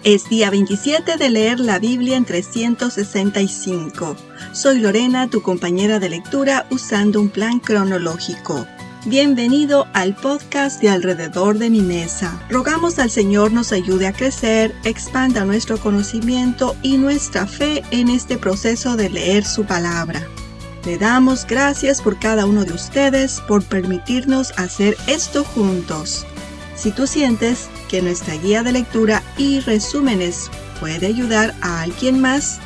Es día 27 de leer la Biblia en 365. Soy Lorena, tu compañera de lectura, usando un plan cronológico. Bienvenido al podcast de Alrededor de mi Mesa. Rogamos al Señor nos ayude a crecer, expanda nuestro conocimiento y nuestra fe en este proceso de leer su palabra. Le damos gracias por cada uno de ustedes por permitirnos hacer esto juntos. Si tú sientes que nuestra guía de lectura y resúmenes puede ayudar a alguien más,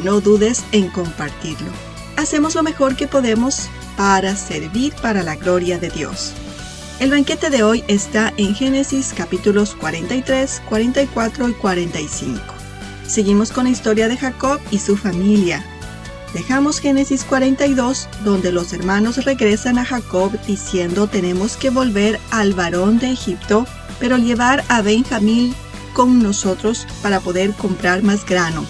no dudes en compartirlo. Hacemos lo mejor que podemos para servir para la gloria de Dios. El banquete de hoy está en Génesis capítulos 43, 44 y 45. Seguimos con la historia de Jacob y su familia. Dejamos Génesis 42, donde los hermanos regresan a Jacob diciendo: tenemos que volver al varón de Egipto, pero llevar a Benjamín con nosotros para poder comprar más grano.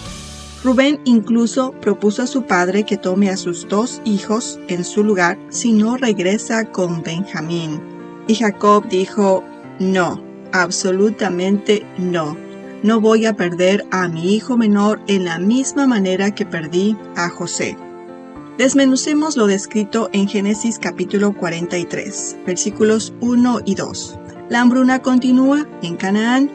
Rubén incluso propuso a su padre que tome a sus 2 hijos en su lugar si no regresa con Benjamín. Y Jacob dijo: no, absolutamente no. No voy a perder a mi hijo menor en la misma manera que perdí a José. Desmenucemos lo descrito en Génesis capítulo 43, versículos 1 y 2. La hambruna continúa en Canaán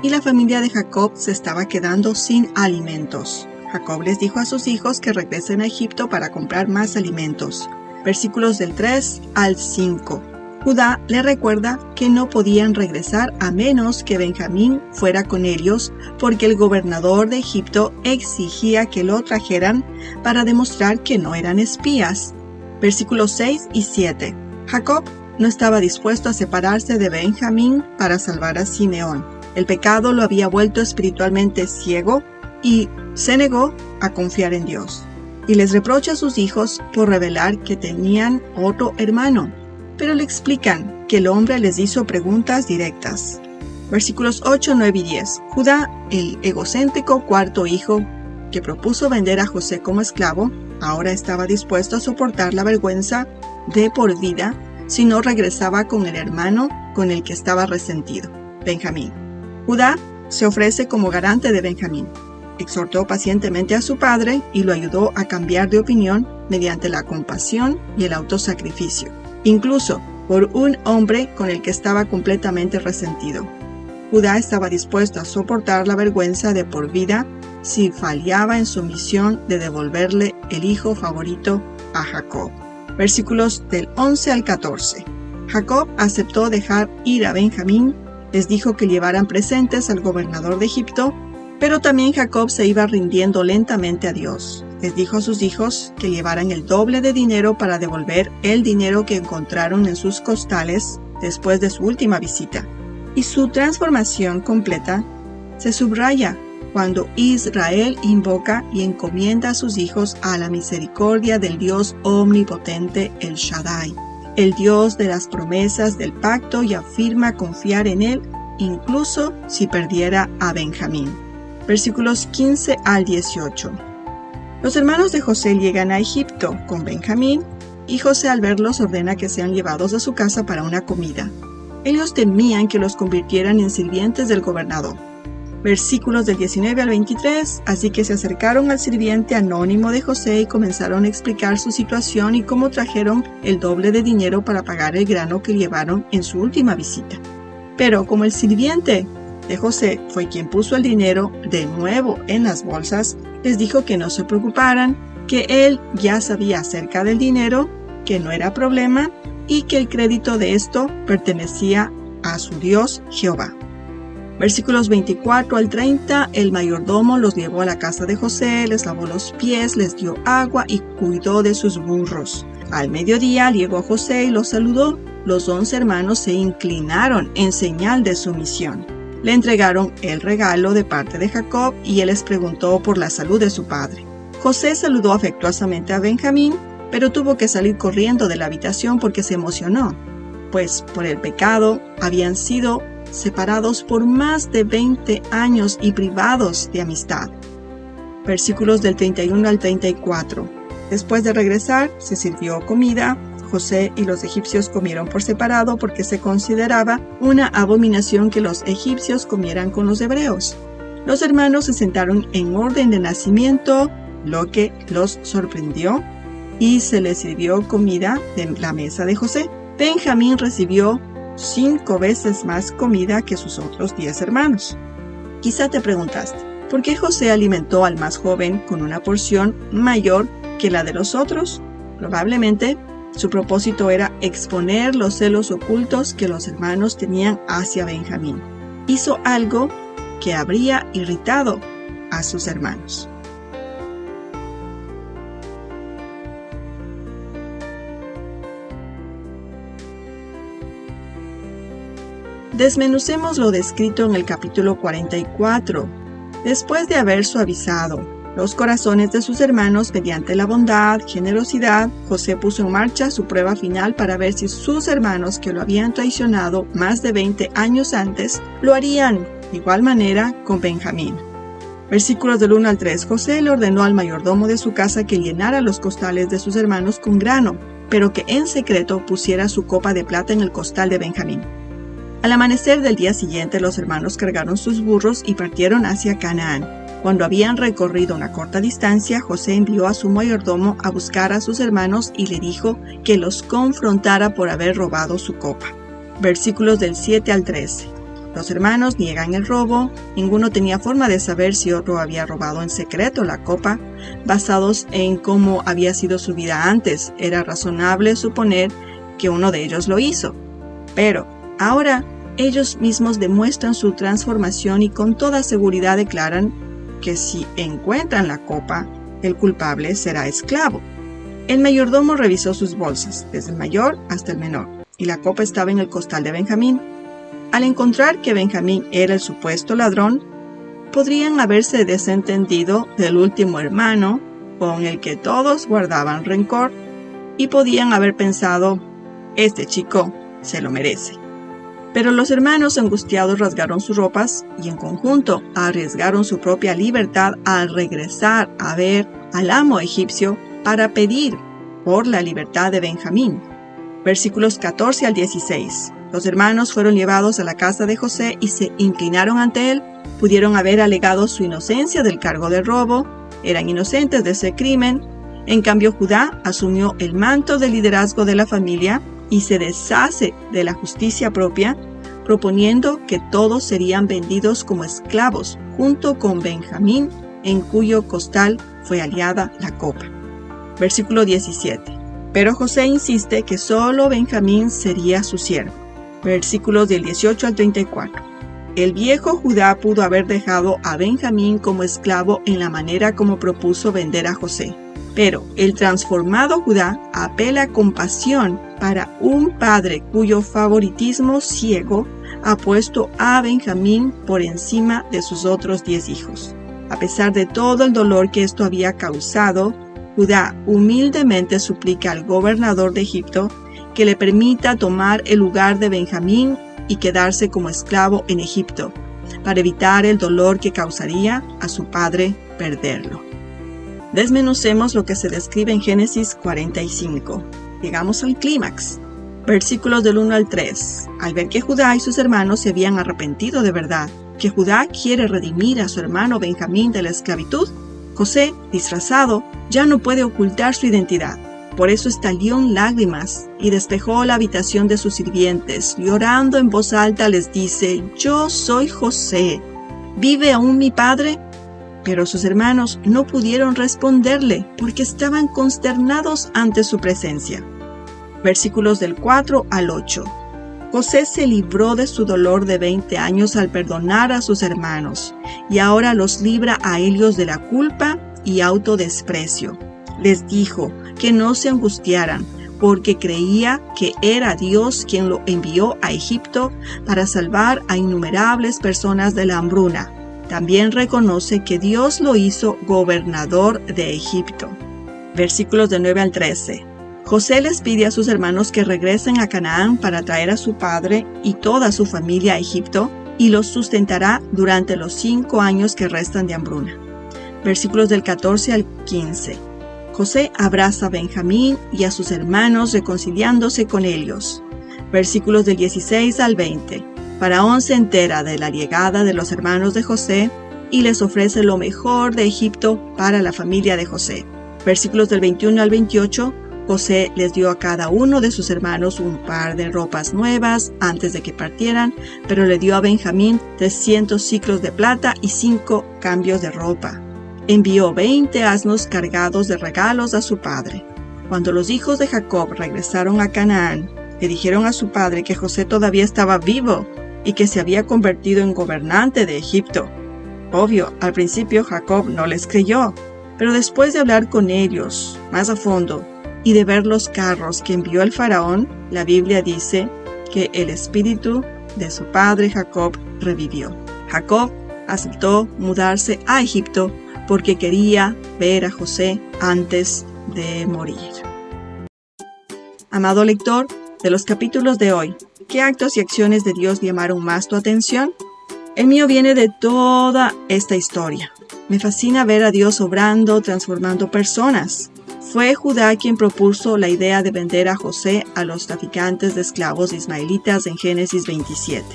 y la familia de Jacob se estaba quedando sin alimentos. Jacob les dijo a sus hijos que regresen a Egipto para comprar más alimentos. Versículos del 3 al 5. Judá le recuerda que no podían regresar a menos que Benjamín fuera con ellos, porque el gobernador de Egipto exigía que lo trajeran para demostrar que no eran espías. Versículos 6 y 7. Jacob no estaba dispuesto a separarse de Benjamín para salvar a Simeón. El pecado lo había vuelto espiritualmente ciego y se negó a confiar en Dios. Y les reprocha a sus hijos por revelar que tenían otro hermano. Pero le explican que el hombre les hizo preguntas directas. Versículos 8, 9 y 10. Judá, el egocéntrico 4º hijo, que propuso vender a José como esclavo, ahora estaba dispuesto a soportar la vergüenza de por vida si no regresaba con el hermano con el que estaba resentido, Benjamín. Judá se ofrece como garante de Benjamín. Exhortó pacientemente a su padre y lo ayudó a cambiar de opinión mediante la compasión y el autosacrificio, incluso por un hombre con el que estaba completamente resentido. Judá estaba dispuesto a soportar la vergüenza de por vida si fallaba en su misión de devolverle el hijo favorito a Jacob. Versículos del 11 al 14. Jacob aceptó dejar ir a Benjamín, les dijo que llevaran presentes al gobernador de Egipto, pero también Jacob se iba rindiendo lentamente a Dios. Les dijo a sus hijos que llevaran el doble de dinero para devolver el dinero que encontraron en sus costales después de su última visita. Y su transformación completa se subraya cuando Israel invoca y encomienda a sus hijos a la misericordia del Dios omnipotente El Shaddai, el Dios de las promesas del pacto, y afirma confiar en él incluso si perdiera a Benjamín. Versículos 15 al 18. Los hermanos de José llegan a Egipto con Benjamín y José, al verlos, ordena que sean llevados a su casa para una comida. Ellos temían que los convirtieran en sirvientes del gobernador. Versículos del 19 al 23. Así que se acercaron al sirviente anónimo de José y comenzaron a explicar su situación y cómo trajeron el doble de dinero para pagar el grano que llevaron en su última visita. Pero como el sirviente de José fue quien puso el dinero de nuevo en las bolsas, les dijo que no se preocuparan, que él ya sabía acerca del dinero, que no era problema y que el crédito de esto pertenecía a su Dios Jehová. Versículos 24 al 30. El mayordomo los llevó a la casa de José, les lavó los pies, les dio agua y cuidó de sus burros. Al mediodía llegó José y los saludó. Los 11 hermanos se inclinaron en señal de sumisión. Le entregaron el regalo de parte de Jacob y él les preguntó por la salud de su padre. José saludó afectuosamente a Benjamín, pero tuvo que salir corriendo de la habitación porque se emocionó, pues por el pecado habían sido separados por más de 20 años y privados de amistad. Versículos del 31 al 34. Después de regresar, se sirvió comida. José y los egipcios comieron por separado porque se consideraba una abominación que los egipcios comieran con los hebreos. Los hermanos se sentaron en orden de nacimiento, lo que los sorprendió, y se les sirvió comida de la mesa de José. Benjamín recibió 5 veces más comida que sus otros 10 hermanos. Quizá te preguntaste, ¿por qué José alimentó al más joven con una porción mayor que la de los otros? Probablemente su propósito era exponer los celos ocultos que los hermanos tenían hacia Benjamín. Hizo algo que habría irritado a sus hermanos. Desmenucemos lo descrito en el capítulo 44. Después de haber suavizado los corazones de sus hermanos mediante la bondad, generosidad, José puso en marcha su prueba final para ver si sus hermanos que lo habían traicionado más de 20 años antes, lo harían de igual manera con Benjamín. Versículos del 1 al 3. José le ordenó al mayordomo de su casa que llenara los costales de sus hermanos con grano, pero que en secreto pusiera su copa de plata en el costal de Benjamín. Al amanecer del día siguiente, los hermanos cargaron sus burros y partieron hacia Canaán. Cuando habían recorrido una corta distancia, José envió a su mayordomo a buscar a sus hermanos y le dijo que los confrontara por haber robado su copa. Versículos del 7 al 13. Los hermanos niegan el robo. Ninguno tenía forma de saber si otro había robado en secreto la copa. Basados en cómo había sido su vida antes, era razonable suponer que uno de ellos lo hizo. Pero ahora ellos mismos demuestran su transformación y con toda seguridad declaran que si encuentran la copa, el culpable será esclavo. El mayordomo revisó sus bolsas, desde el mayor hasta el menor, y la copa estaba en el costal de Benjamín. Al encontrar que Benjamín era el supuesto ladrón, podrían haberse desentendido del último hermano, con el que todos guardaban rencor, y podían haber pensado, este chico se lo merece. Pero los hermanos angustiados rasgaron sus ropas y en conjunto arriesgaron su propia libertad al regresar a ver al amo egipcio para pedir por la libertad de Benjamín. Versículos 14 al 16. Los hermanos fueron llevados a la casa de José y se inclinaron ante él. Pudieron haber alegado su inocencia del cargo de robo, eran inocentes de ese crimen. En cambio, Judá asumió el manto de liderazgo de la familia y se deshace de la justicia propia, proponiendo que todos serían vendidos como esclavos, junto con Benjamín, en cuyo costal fue hallada la copa. Versículo 17. Pero José insiste que solo Benjamín sería su siervo. Versículos del 18 al 34. El viejo Judá pudo haber dejado a Benjamín como esclavo en la manera como propuso vender a José. Pero el transformado Judá apela con pasión para un padre cuyo favoritismo ciego ha puesto a Benjamín por encima de sus otros 10 hijos. A pesar de todo el dolor que esto había causado, Judá humildemente suplica al gobernador de Egipto que le permita tomar el lugar de Benjamín y quedarse como esclavo en Egipto, para evitar el dolor que causaría a su padre perderlo. Desmenucemos lo que se describe en Génesis 45. Llegamos al clímax. Versículos del 1 al 3. Al ver que Judá y sus hermanos se habían arrepentido de verdad, que Judá quiere redimir a su hermano Benjamín de la esclavitud, José, disfrazado, ya no puede ocultar su identidad. Por eso estalló en lágrimas y despejó la habitación de sus sirvientes. Llorando en voz alta les dice, «Yo soy José. ¿Vive aún mi padre?» Pero sus hermanos no pudieron responderle porque estaban consternados ante su presencia. Versículos del 4 al 8. José se libró de su dolor de 20 años al perdonar a sus hermanos, y ahora los libra a ellos de la culpa y autodesprecio. Les dijo que no se angustiaran, porque creía que era Dios quien lo envió a Egipto para salvar a innumerables personas de la hambruna. También reconoce que Dios lo hizo gobernador de Egipto. Versículos de 9 al 13. José les pide a sus hermanos que regresen a Canaán para traer a su padre y toda su familia a Egipto, y los sustentará durante los 5 años que restan de hambruna. Versículos del 14 al 15. José abraza a Benjamín y a sus hermanos reconciliándose con ellos. Versículos del 16 al 20. Faraón se entera de la llegada de los hermanos de José y les ofrece lo mejor de Egipto para la familia de José. Versículos del 21 al 28, José les dio a cada uno de sus hermanos un par de ropas nuevas antes de que partieran, pero le dio a Benjamín 300 siclos de plata y 5 cambios de ropa. Envió 20 asnos cargados de regalos a su padre. Cuando los hijos de Jacob regresaron a Canaán, le dijeron a su padre que José todavía estaba vivo y que se había convertido en gobernante de Egipto. Obvio, al principio Jacob no les creyó, pero después de hablar con ellos más a fondo y de ver los carros que envió el faraón, la Biblia dice que el espíritu de su padre Jacob revivió. Jacob aceptó mudarse a Egipto porque quería ver a José antes de morir. Amado lector, de los capítulos de hoy, ¿qué actos y acciones de Dios llamaron más tu atención? El mío viene de toda esta historia. Me fascina ver a Dios obrando, transformando personas. Fue Judá quien propuso la idea de vender a José a los traficantes de esclavos ismaelitas en Génesis 27.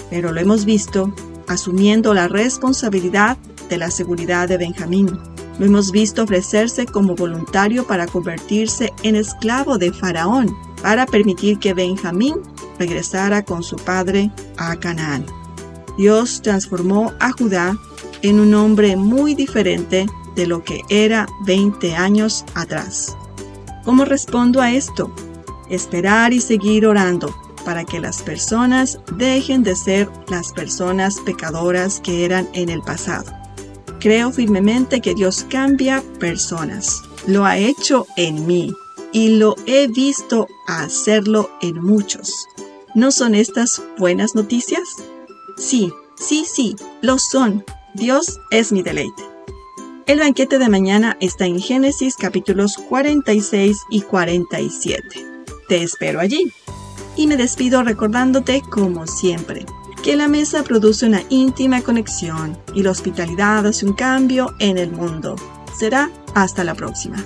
Pero lo hemos visto asumiendo la responsabilidad de la seguridad de Benjamín. Lo hemos visto ofrecerse como voluntario para convertirse en esclavo de Faraón, para permitir que Benjamín regresara con su padre a Canaán. Dios transformó a Judá en un hombre muy diferente de lo que era 20 años atrás. ¿Cómo respondo a esto? Esperar y seguir orando para que las personas dejen de ser las personas pecadoras que eran en el pasado. Creo firmemente que Dios cambia personas. Lo ha hecho en mí y lo he visto hacerlo en muchos. ¿No son estas buenas noticias? Sí, lo son. Dios es mi deleite. El banquete de mañana está en Génesis capítulos 46 y 47. Te espero allí. Y me despido recordándote, como siempre, que la mesa produce una íntima conexión y la hospitalidad hace un cambio en el mundo. Será hasta la próxima.